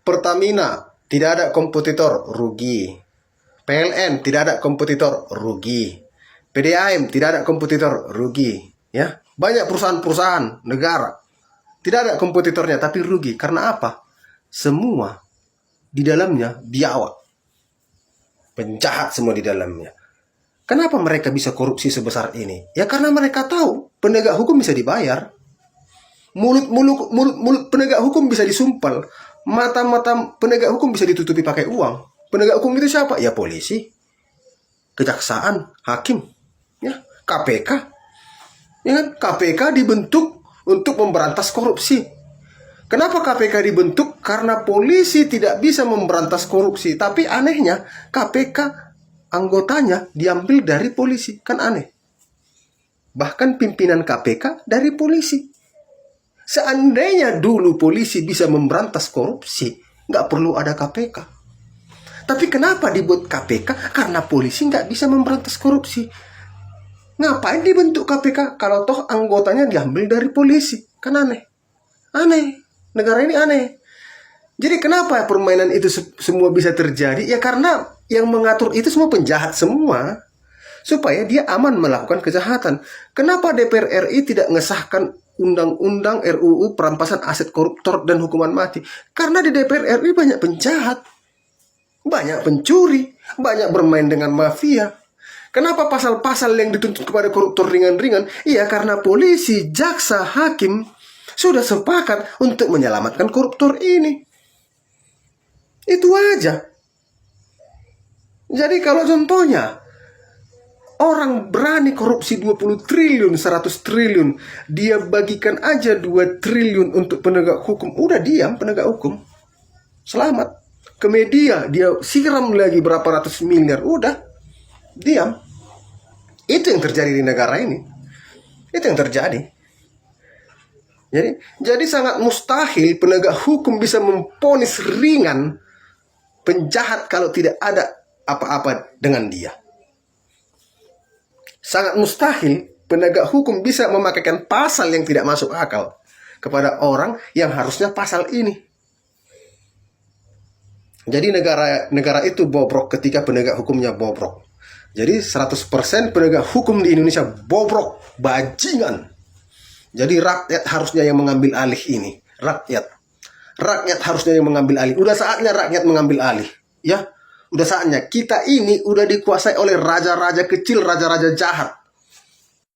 Pertamina tidak ada kompetitor, rugi. PLN tidak ada kompetitor, rugi. PDAM tidak ada kompetitor, rugi. Ya, banyak perusahaan-perusahaan negara tidak ada kompetitornya tapi rugi. Karena apa? Semua di dalamnya biawak, penjahat semua di dalamnya. Kenapa mereka bisa korupsi sebesar ini? Ya karena mereka tahu penegak hukum bisa dibayar. Mulut penegak hukum bisa disumpal. Mata-mata penegak hukum bisa ditutupi pakai uang. Penegak hukum itu siapa? Ya polisi, kejaksaan, hakim, ya KPK. Ya kan? KPK dibentuk untuk memberantas korupsi. Kenapa KPK dibentuk? Karena polisi tidak bisa memberantas korupsi. Tapi anehnya KPK anggotanya diambil dari polisi. Kan aneh. Bahkan pimpinan KPK dari polisi. Seandainya dulu polisi bisa memberantas korupsi, nggak perlu ada KPK. Tapi kenapa dibuat KPK? Karena polisi nggak bisa memberantas korupsi. Ngapain dibentuk KPK kalau toh anggotanya diambil dari polisi? Kan aneh. Aneh. Negara ini aneh. Jadi kenapa permainan itu semua bisa terjadi? Ya karena yang mengatur itu semua penjahat semua. Supaya dia aman melakukan kejahatan. Kenapa DPR RI tidak mengesahkan undang-undang RUU perampasan aset koruptor dan hukuman mati? Karena di DPR RI banyak penjahat. Banyak pencuri. Banyak bermain dengan mafia. Kenapa pasal-pasal yang dituntut kepada koruptor ringan-ringan? Iya karena polisi, jaksa, hakim sudah sepakat untuk menyelamatkan koruptor ini. Itu aja. Jadi kalau contohnya orang berani korupsi 20 triliun, 100 triliun, dia bagikan aja 2 triliun untuk penegak hukum. Udah diam penegak hukum. Selamat. Ke media dia siram lagi berapa ratus miliar. Udah diam. Itu yang terjadi di negara ini. Itu yang terjadi. Jadi sangat mustahil penegak hukum bisa memponis ringan penjahat kalau tidak ada apa-apa dengan dia. Sangat mustahil penegak hukum bisa memakaikan pasal yang tidak masuk akal kepada orang yang harusnya pasal ini. Jadi negara itu bobrok ketika penegak hukumnya bobrok. Jadi 100% penegak hukum di Indonesia bobrok, bajingan. Jadi rakyat harusnya yang mengambil alih ini. Rakyat harusnya yang mengambil alih. Udah saatnya rakyat mengambil alih. Ya, udah saatnya. Kita ini udah dikuasai oleh raja-raja kecil, raja-raja jahat.